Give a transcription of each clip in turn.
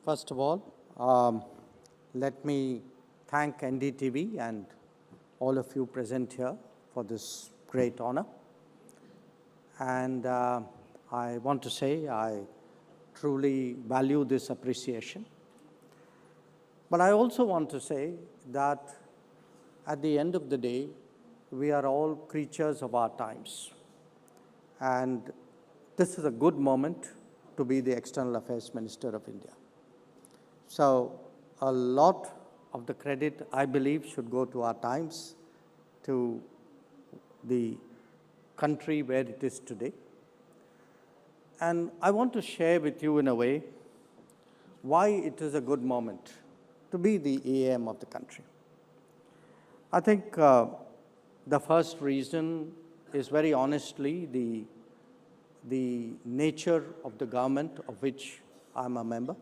First of all, let me thank NDTV and all of you present here for this great honor. And I want to say I truly value this appreciation. But I also want to say that at the end of the day, we are all creatures of our times. And this is a good moment to be the External Affairs Minister of India. So a lot of the credit, I believe, should go to our times, to the country where it is today. And I want to share with you in a way why it is a good moment to be the EAM of the country. I think the first reason is very honestly the nature of the government of which I'm a member.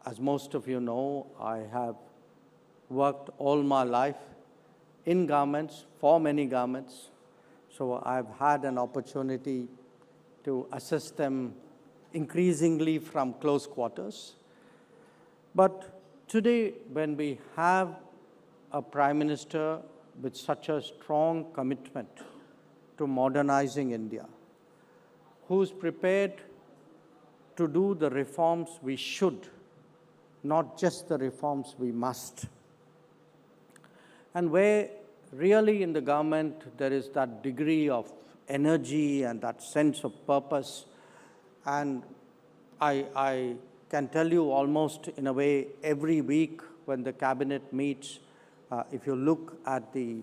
As most of you know, I have worked all my life in governments, for many governments. So I've had an opportunity to assess them increasingly from close quarters. But today, when we have a Prime Minister with such a strong commitment to modernizing India, who's prepared to do the reforms we should, not just the reforms we must. And where really in the government there is that degree of energy and that sense of purpose. And I can tell you almost in a way every week when the cabinet meets, if you look at the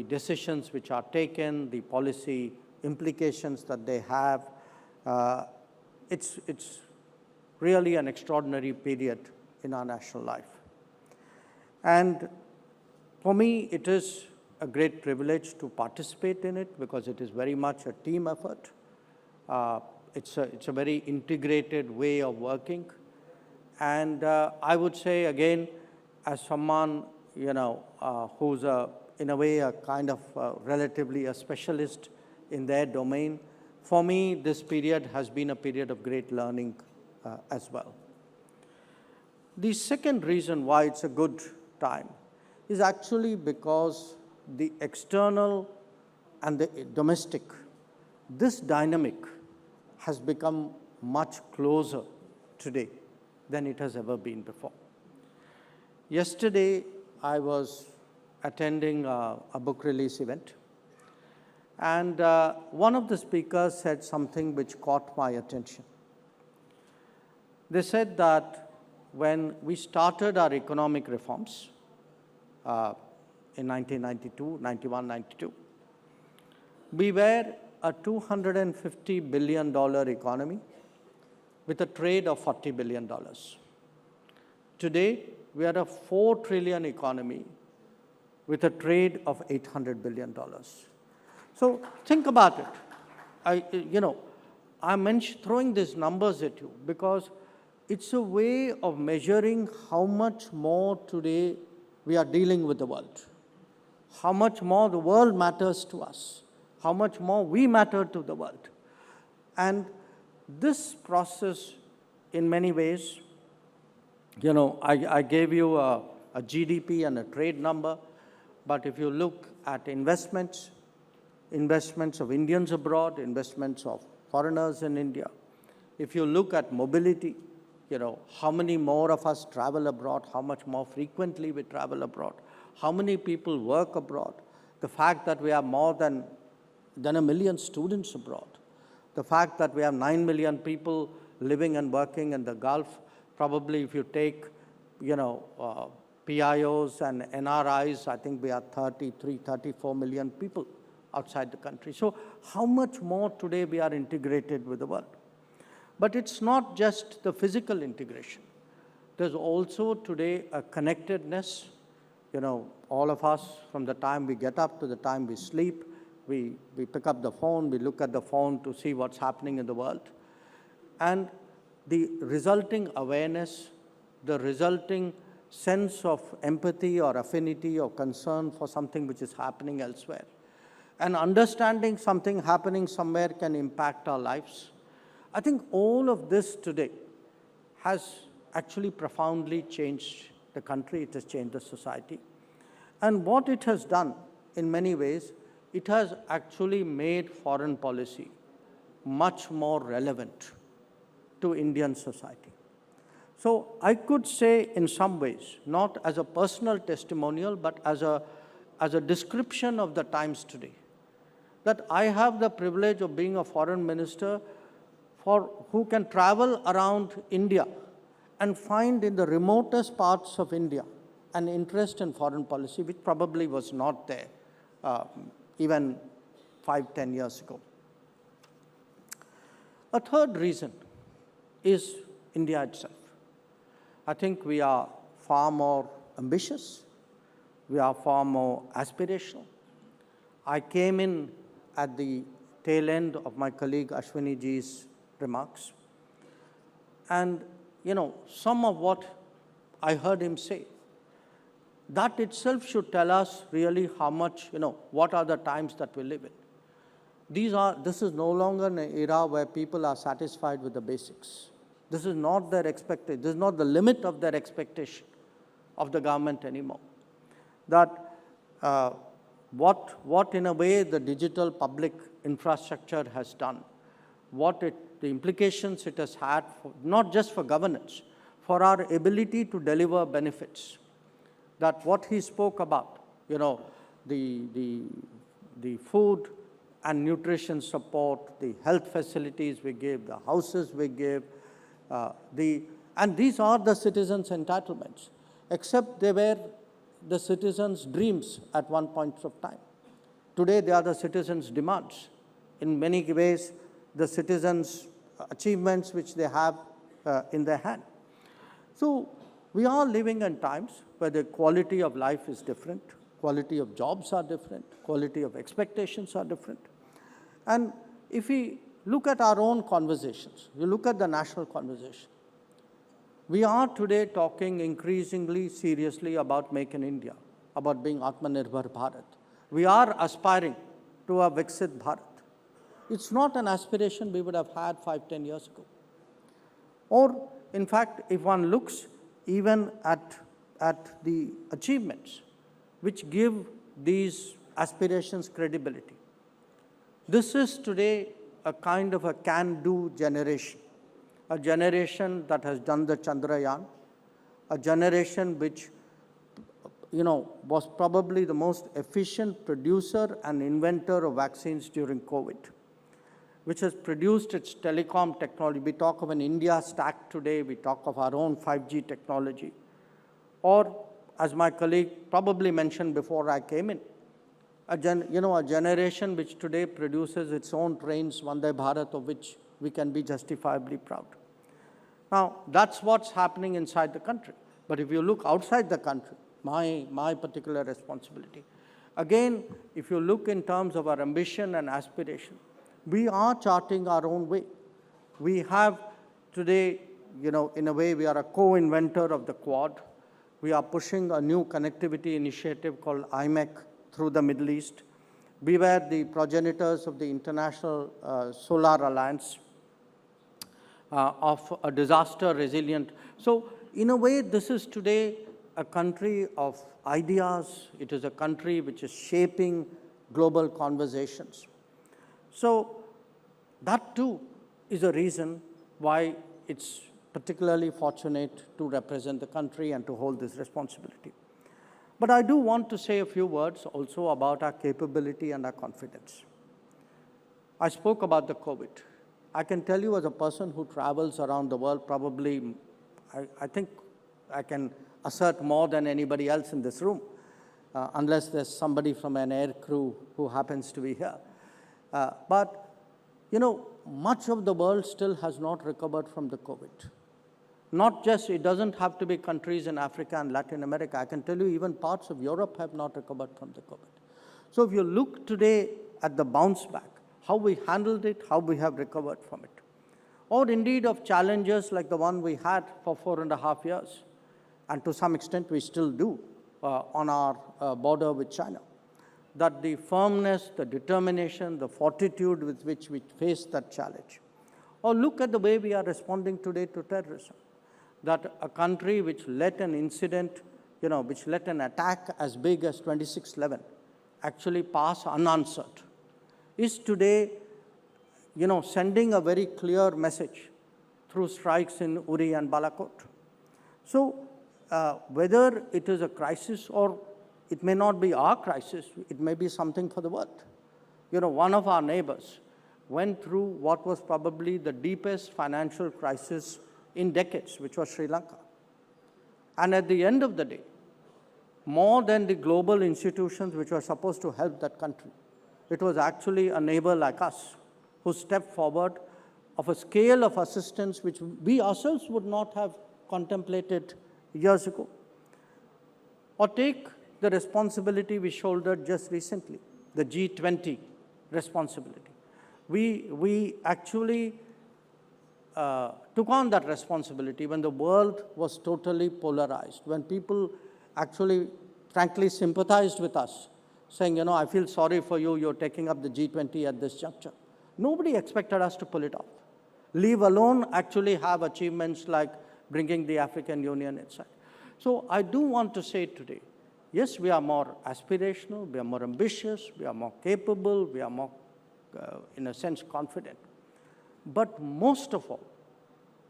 decisions which are taken, the policy implications that they have, it's really an extraordinary period in our national life. And for me, it is a great privilege to participate in it because it is very much a team effort. It's a very integrated way of working. And I would say again, as someone, who's in a way a kind of relatively a specialist in their domain, for me, this period has been a period of great learning as well. The second reason why it's a good time is actually because the external and the domestic, this dynamic has become much closer today than it has ever been before. Yesterday, I was attending a book release event, and one of the speakers said something which caught my attention. They said that when we started our economic reforms in 1992, 91, 92, we were a $250 billion economy with a trade of $40 billion. Today, we are a $4 trillion economy with a trade of $800 billion. So think about it. I'm throwing these numbers at you because it's a way of measuring how much more today we are dealing with the world, how much more the world matters to us, how much more we matter to the world. And this process, in many ways, I gave you a GDP and a trade number, but if you look at investments of Indians abroad, investments of foreigners in India, if you look at mobility, how many more of us travel abroad, how much more frequently we travel abroad, how many people work abroad, the fact that we have more than 1 million students abroad, the fact that we have 9 million people living and working in the Gulf. Probably if you take, PIOs and NRIs, I think we are 33, 34 million people outside the country. So how much more today we are integrated with the world? But it's not just the physical integration. There's also today a connectedness. All of us, from the time we get up to the time we sleep, we pick up the phone, we look at the phone to see what's happening in the world. And the resulting awareness, the resulting sense of empathy or affinity or concern for something which is happening elsewhere, and understanding something happening somewhere can impact our lives. I think all of this today has actually profoundly changed the country, it has changed the society. And what it has done, in many ways, it has actually made foreign policy much more relevant to Indian society. So I could say in some ways, not as a personal testimonial, but as a description of the times today, that I have the privilege of being a foreign minister who can travel around India and find in the remotest parts of India an interest in foreign policy, which probably was not there even 5-10 years ago. A third reason is India itself. I think we are far more ambitious. We are far more aspirational. I came in at the tail end of my colleague Ashwini ji's remarks. And, some of what I heard him say, that itself should tell us really how much, what are the times that we live in. This is no longer an era where people are satisfied with the basics. This is not their expectation. This is not the limit of their expectation of the government anymore. That what in a way the digital public infrastructure has done, the implications it has had, not just for governance, for our ability to deliver benefits. That what he spoke about, the food and nutrition support, the health facilities we give, the houses we give, and these are the citizens' entitlements, except they were the citizens' dreams at one point of time. Today, they are the citizens' demands. In many ways, the citizens' achievements which they have in their hand. So, we are living in times where the quality of life is different, quality of jobs are different, quality of expectations are different. And if we look at our own conversations, we look at the national conversation, we are today talking increasingly seriously about Make in India, about being Atmanirbhar Bharat. We are aspiring to a Viksit Bharat. It's not an aspiration we would have had 5-10 years ago. Or, in fact, if one looks even at the achievements which give these aspirations credibility, this is today a kind of a can-do generation, a generation that has done the Chandrayaan, a generation which, was probably the most efficient producer and inventor of vaccines during COVID, which has produced its telecom technology. We talk of an India stack today, we talk of our own 5G technology. Or, as my colleague probably mentioned before I came in, a generation which today produces its own trains, Vande Bharat, of which we can be justifiably proud. Now, that's what's happening inside the country. But if you look outside the country, my particular responsibility, again, if you look in terms of our ambition and aspiration, we are charting our own way. We have today, in a way, we are a co-inventor of the Quad. We are pushing a new connectivity initiative called IMEC through the Middle East. We were the progenitors of the International Solar Alliance of a disaster resilient. So, in a way, this is today a country of ideas. It is a country which is shaping global conversations. So, that too is a reason why it's particularly fortunate to represent the country and to hold this responsibility. But I do want to say a few words also about our capability and our confidence. I spoke about the COVID. I can tell you as a person who travels around the world, probably, I think I can assert more than anybody else in this room, unless there's somebody from an air crew who happens to be here. But, much of the world still has not recovered from the COVID. Not just, it doesn't have to be countries in Africa and Latin America. I can tell you even parts of Europe have not recovered from the COVID. So if you look today at the bounce back, how we handled it, how we have recovered from it, or indeed of challenges like the one we had for 4.5 years, and to some extent we still do on our border with China, that the firmness, the determination, the fortitude with which we face that challenge. Or look at the way we are responding today to terrorism. that a country which let an incident, which let an attack as big as 26/11 actually pass unanswered, is today, sending a very clear message through strikes in Uri and Balakot. So whether it is a crisis or it may not be our crisis, it may be something for the world. One of our neighbors went through what was probably the deepest financial crisis in decades, which was Sri Lanka. And at the end of the day, more than the global institutions which were supposed to help that country, it was actually a neighbor like us who stepped forward of a scale of assistance which we ourselves would not have contemplated years ago. Or take the responsibility we shouldered just recently, the G20 responsibility. We actually took on that responsibility when the world was totally polarized, when people actually, frankly, sympathized with us, saying, I feel sorry for you, you're taking up the G20 at this juncture. Nobody expected us to pull it off, leave alone actually have achievements like bringing the African Union inside. So I do want to say today, yes, we are more aspirational, we are more ambitious, we are more capable, we are more, in a sense, confident. But most of all,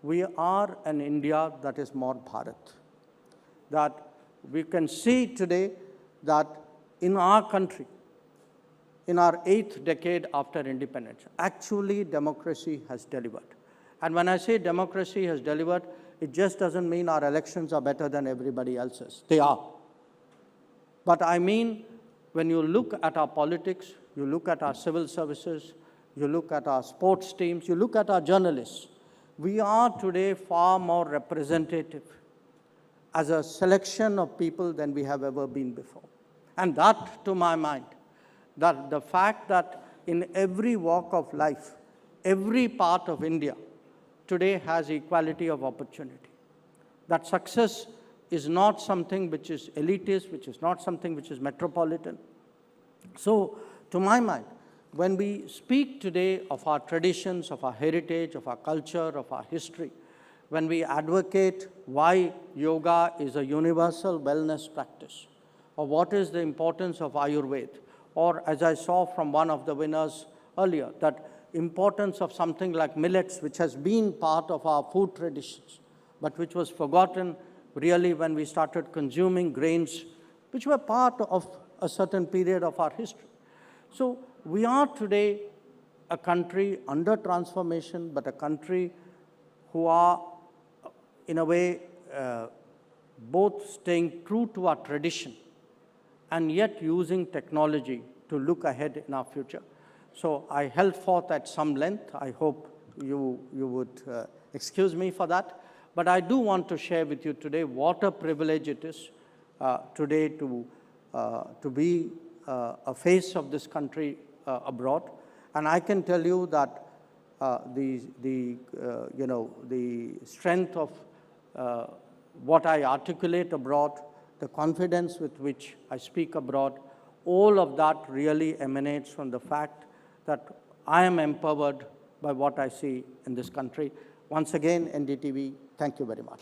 we are an India that is more Bharat. That we can see today that in our country, in our 8th decade after independence, actually democracy has delivered. And when I say democracy has delivered, it just doesn't mean our elections are better than everybody else's. They are. But I mean, when you look at our politics, you look at our civil services, you look at our sports teams, you look at our journalists, we are today far more representative as a selection of people than we have ever been before. And that, to my mind, that the fact that in every walk of life, every part of India today has equality of opportunity. That success is not something which is elitist, which is not something which is metropolitan. So, to my mind, when we speak today of our traditions, of our heritage, of our culture, of our history, when we advocate why yoga is a universal wellness practice, or what is the importance of Ayurveda, or as I saw from one of the winners earlier, that importance of something like millets, which has been part of our food traditions, but which was forgotten really when we started consuming grains, which were part of a certain period of our history. So we are today a country under transformation, but a country who are, in a way, both staying true to our tradition and yet using technology to look ahead in our future. So I held forth at some length. I hope you would excuse me for that. But I do want to share with you today what a privilege it is today to be a face of this country abroad. And I can tell you that the strength of what I articulate abroad, the confidence with which I speak abroad, all of that really emanates from the fact that I am empowered by what I see in this country. Once again, NDTV, thank you very much.